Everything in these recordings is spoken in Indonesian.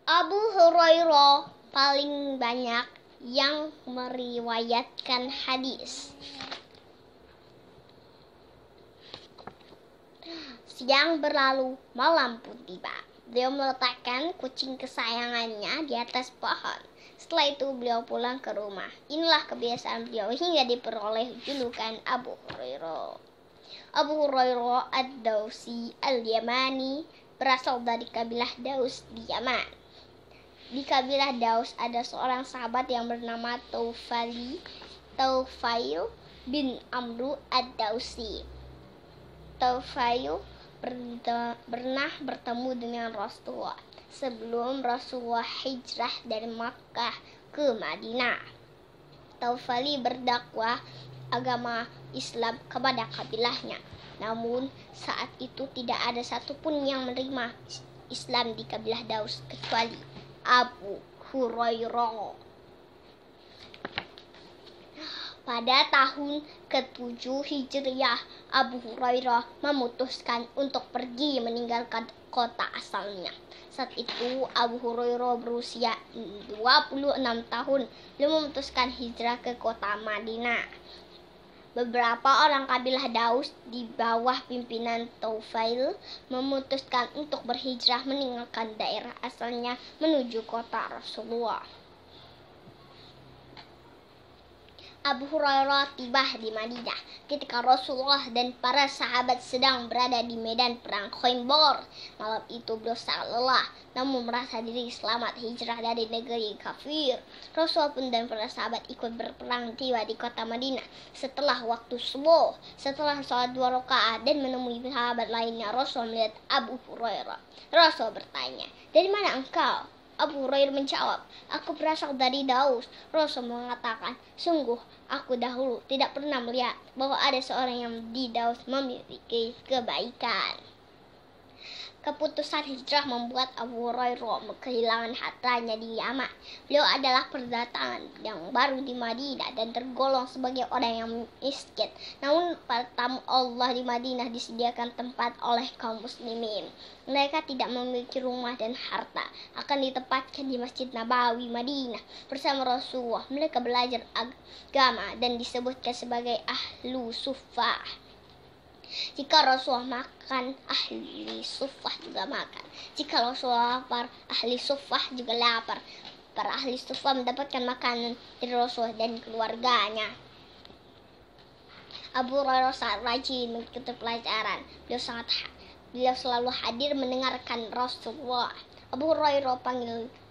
Abu Hurairah paling banyak yang meriwayatkan hadis. Siang berlalu, malam pun tiba. Beliau meletakkan kucing kesayangannya di atas pohon. Setelah itu beliau pulang ke rumah. Inilah kebiasaan beliau hingga diperoleh julukan Abu Hurairah. Abu Hurairah ad-Dausi al-Yamani berasal dari kabilah Daus di Yaman. Di kabilah Daus ada seorang sahabat yang bernama Taufail bin Amru ad-Dausi. Taufail pernah bertemu dengan Rasulullah sebelum Rasulullah hijrah dari Makkah ke Madinah. Taufail berdakwah agama Islam kepada kabilahnya. Namun saat itu tidak ada satupun yang menerima Islam di kabilah Daus kecuali Abu Hurairah. Pada tahun ke-7 Hijriah, Abu Hurairah memutuskan untuk pergi meninggalkan kota asalnya. Saat itu Abu Hurairah berusia 26 tahun. Beliau memutuskan hijrah ke kota Madinah. Beberapa orang kabilah Daus di bawah pimpinan Taufail memutuskan untuk berhijrah meninggalkan daerah asalnya menuju kota Rasulullah. Abu Hurairah tiba di Madinah ketika Rasulullah dan para sahabat sedang berada di medan perang Khaybar. Malam itu beliau sangat lelah, namun merasa diri selamat hijrah dari negeri kafir. Rasulullah pun dan para sahabat ikut berperang tiba di kota Madinah setelah waktu subuh. Setelah sholat 2 rakaat dan menemui sahabat lainnya, Rasul melihat Abu Hurairah. Rasul bertanya, "Dari mana engkau?" Abu Hurairah menjawab, "Aku berasal dari Daus." Rasul mengatakan, "Sungguh, aku dahulu tidak pernah melihat bahwa ada seorang yang di Daus memiliki kebaikan." Keputusan hijrah membuat Abu Hurairah kehilangan hartanya di Yaman. Beliau adalah perdatangan yang baru di Madinah dan tergolong sebagai orang yang miskin. Namun para tamu Allah di Madinah disediakan tempat oleh kaum muslimin. Mereka tidak memiliki rumah dan harta, akan ditempatkan di Masjid Nabawi Madinah bersama Rasulullah. Mereka belajar agama dan disebutkan sebagai ahlu suffah. Jika Rasulullah makan, ahli suffah juga makan. Jika Rasulullah lapar, ahli suffah juga lapar. Para ahli suffah mendapatkan makanan dari Rasulullah dan keluarganya. Abu Hurairah sangat rajin mengikuti pelajaran. Beliau selalu hadir mendengarkan Rasulullah. Abu Hurairah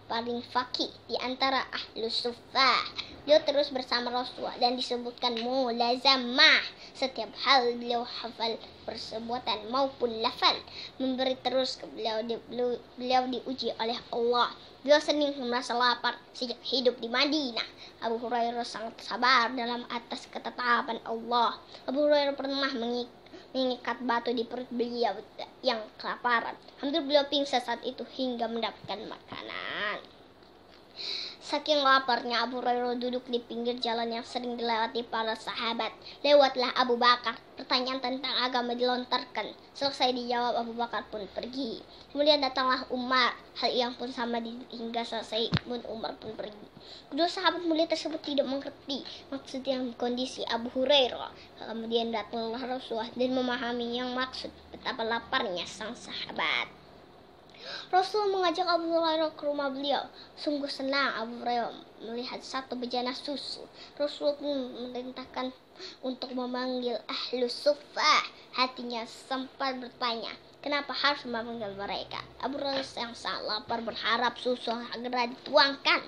paling faqih di antara ahlu suffah. Beliau terus bersama Rasulullah dan disebutkan mulazamah. Setiap hal beliau hafal persebutan maupun lafal. Memberi terus ke beliau diuji oleh Allah. Beliau sering merasa lapar sejak hidup di Madinah. Abu Hurairah sangat sabar dalam atas ketetapan Allah. Abu Hurairah pernah mengikat batu di perut beliau yang kelaparan. Hampir beliau pingsan saat itu hingga mendapatkan makanan. Saking laparnya, Abu Hurairah duduk di pinggir jalan yang sering dilewati para sahabat. Lewatlah Abu Bakar. Pertanyaan tentang agama dilontarkan. Selesai dijawab, Abu Bakar pun pergi. Kemudian datanglah Umar. Hal yang pun sama hingga selesai Umar pun pergi. Kedua sahabat mulia tersebut tidak mengerti maksud yang kondisi Abu Hurairah. Kemudian datanglah Rasulullah dan memahami yang maksud betapa laparnya sang sahabat. Rasul mengajak Abu Hurairah ke rumah beliau. Sungguh senang Abu Hurairah melihat satu bejana susu. Rasul pun memerintahkan untuk memanggil ahlu suffah. Hatinya sempat bertanya, kenapa harus memanggil mereka? Abu Hurairah yang sangat lapar berharap susu segera dituangkan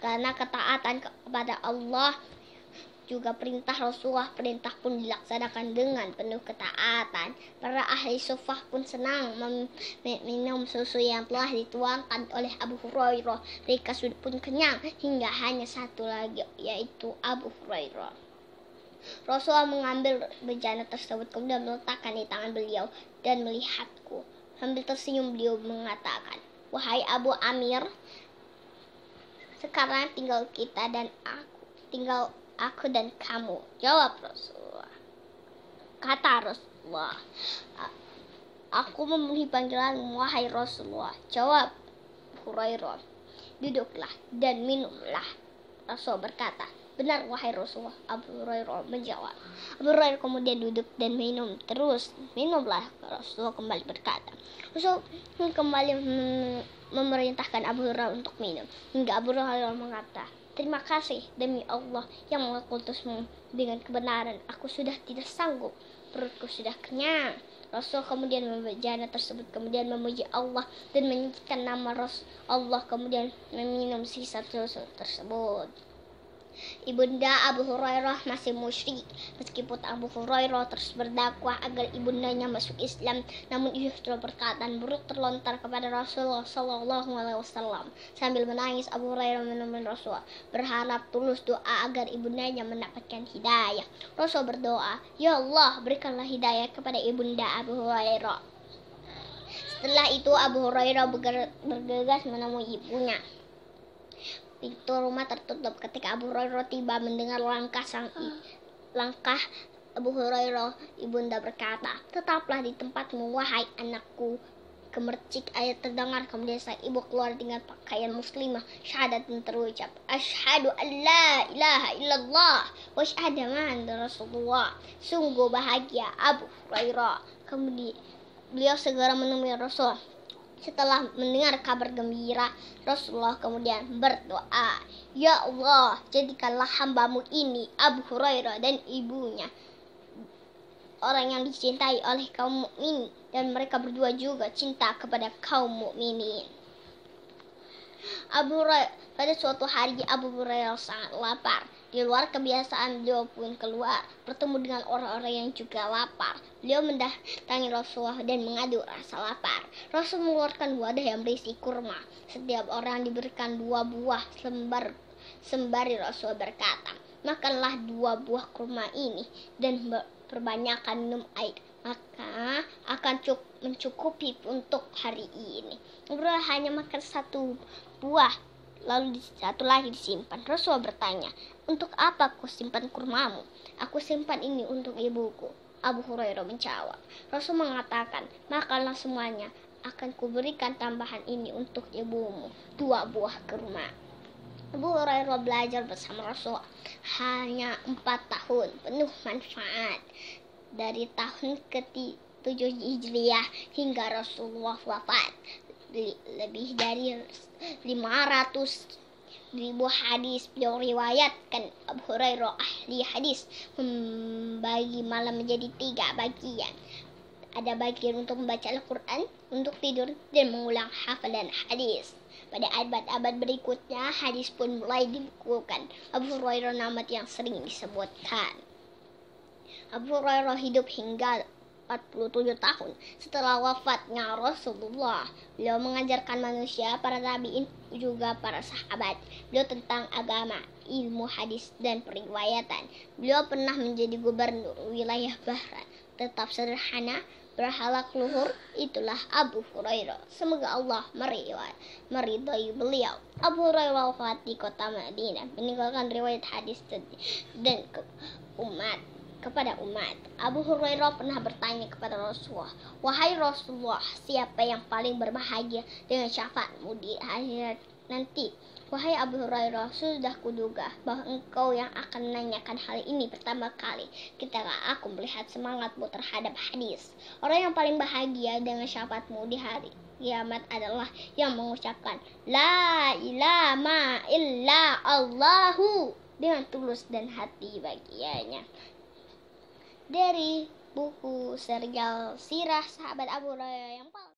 karena ketaatan kepada Allah juga perintah Rasulullah. Perintah pun dilaksanakan dengan penuh ketaatan. Para ahli suffah pun senang minum susu yang telah dituangkan oleh Abu Hurairah. Mereka sudah pun kenyang hingga hanya satu lagi, yaitu Abu Hurairah. Rasulullah mengambil bejana tersebut kemudian meletakkan di tangan beliau dan melihatku. Sambil tersenyum beliau mengatakan, "Wahai Abu Amir, sekarang tinggal kita dan aku dan kamu." Jawab Rasulullah. Kata Rasulullah, Aku memenuhi panggilanmu, wahai Rasulullah. Jawab Hurairah, duduklah dan minumlah. Rasul berkata, benar wahai Rasulullah. Abu Hurairah menjawab. Abu Hurairah kemudian duduk dan minum terus. Minumlah. Rasul kembali berkata. Rasul kembali memerintahkan Abu Hurairah untuk minum, hingga Abu Hurairah mengata, terima kasih demi Allah yang mengutusmu dengan kebenaran. Aku sudah tidak sanggup, perutku sudah kenyang. Rasul kemudian membejana tersebut, kemudian memuji Allah dan menyebutkan nama Allah, kemudian meminum sisa susu tersebut. Ibunda Abu Hurairah masih musyrik. Meskipun Abu Hurairah terus berdakwah agar ibundanya masuk Islam, namun justru perkataan buruk terlontar kepada Rasulullah SAW. Sambil menangis, Abu Hurairah menemui Rasul, berharap tulus doa agar ibundanya mendapatkan hidayah. Rasul berdoa, ya Allah, berikanlah hidayah kepada ibunda Abu Hurairah. Setelah itu Abu Hurairah bergegas menemui ibunya. Pintu rumah tertutup ketika Abu Hurairah tiba. Mendengar langkah Abu Hurairah, ibunda berkata, tetaplah di tempatmu wahai anakku. Gemercik ayat terdengar, kemudian sang ibu keluar dengan pakaian muslimah, syahadat dan terucap, asyhadu an la ilaha illallah wa asyhadu anna Rasulullah. Sungguh bahagia Abu Hurairah. Kemudian beliau segera menemui Rasul. Setelah mendengar kabar gembira, Rasulullah kemudian berdoa, ya Allah, jadikanlah hambamu ini, Abu Hurairah dan ibunya, orang yang dicintai oleh kaum mukmin, dan mereka berdua juga cinta kepada kaum mukminin. Pada suatu hari Abu Hurairah sangat lapar. Di luar kebiasaan, beliau pun keluar bertemu dengan orang-orang yang juga lapar. Beliau mendatangi Rasulullah dan mengadu rasa lapar. Rasul mengeluarkan wadah yang berisi kurma. Setiap orang diberikan 2 buah sembari Rasul berkata, makanlah 2 buah kurma ini dan perbanyakkan minum air, maka akan mencukupi untuk hari ini. Beliau hanya makan 1 buah, lalu 1 lagi disimpan. Rasul bertanya, untuk apa kau simpan kurmamu? Aku simpan ini untuk ibuku, Abu Hurairah menjawab. Rasul mengatakan, makanlah semuanya, akan kuberikan tambahan ini untuk ibumu, 2 buah kurma. Abu Hurairah belajar bersama Rasul hanya 4 tahun, penuh manfaat. Dari tahun ke-7 Hijriah hingga Rasulullah wafat, lebih dari 500.000 hadis beliau riwayatkan. Abu Hurairah ahli hadis membagi malam menjadi 3 bagian. Ada bagian untuk membaca Al-Quran, untuk tidur, dan mengulang hafalan hadis. Pada abad-abad berikutnya, hadis pun mulai dibukukan. Abu Hurairah nama yang sering disebutkan. Abu Hurairah hidup hingga 47 tahun setelah wafatnya Rasulullah. Beliau mengajarkan manusia, para tabi'in, juga para sahabat beliau tentang agama, ilmu hadis, dan periwayatan. Beliau pernah menjadi gubernur wilayah Bahrain. Tetap sederhana, berhalak luhur, itulah Abu Hurairah. Semoga Allah meridhai beliau. Abu Hurairah wafat di kota Madinah, meninggalkan riwayat hadis dan kepada umat. Abu Hurairah pernah bertanya kepada Rasulullah, wahai Rasulullah, siapa yang paling berbahagia dengan syafaatmu di akhirat nanti? Wahai Abu Hurairah, sudah kuduga bahwa engkau yang akan menanyakan hal ini pertama kali ketika aku melihat semangatmu terhadap hadis. Orang yang paling bahagia dengan syafaatmu di hari kiamat adalah yang mengucapkan la ilaha illa Allahu dengan tulus dan hati bagiannya. Dari buku serial Sirah Sahabat Abu Hurairah yang